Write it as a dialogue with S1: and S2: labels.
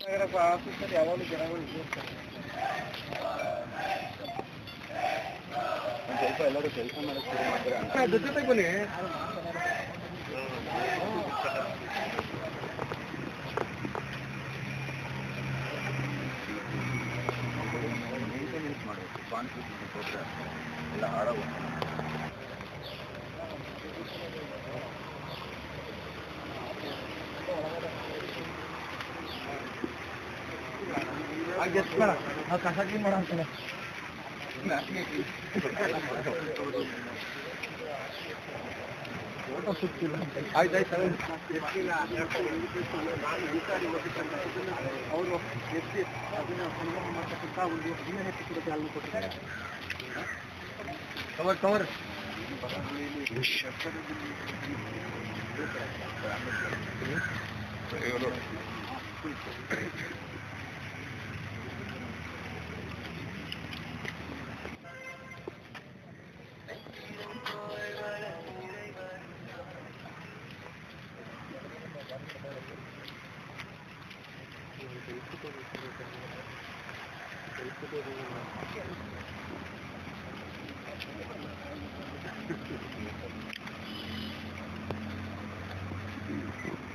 S1: ಆಫೀಸಲ್ಲಿ ಯಾವಾಗಲೂ ಜನಗಳು ಇರ್ತಾರೆ. ಸ್ವಲ್ಪ ಎಲ್ಲರೂ ಕೆಲಸ ಮಾಡೋಕ್ಕೆ ಶುರು ಮಾಡ್ತಾರೆ. ಜೊತೆ ಬನ್ನಿ. ಮೇಂಟೆನೆನ್ಸ್ ಮಾಡಬೇಕು. ಕಾನ್ಫಿಡೆನ್ಸ್ ಕೊಟ್ಟರೆ ಎಲ್ಲ ಹಾಳಾಗುತ್ತೆ. ಎಷ್ಟು ಬೇಡ ನಾವು ಕಸ ಕ್ಲೀನ್ ಮಾಡೋ ಅಂತಾನೆ. ಫೋಟೋ ಸಿಗ್ತಿಲ್ಲ. ಆಯ್ತಾಯ್ತು ಅವರು ಎತ್ತಿ ಅದನ್ನ ಸಂಗ್ರಹ ಮಾಡ್ತಕ್ಕಂಥ ಒಂದು ದಿನನಿತ್ಯ ಕೂಡ ಚಾಲನೆ ಕೊಟ್ಟಿದ್ದಾರೆ. Cover cover Thank you.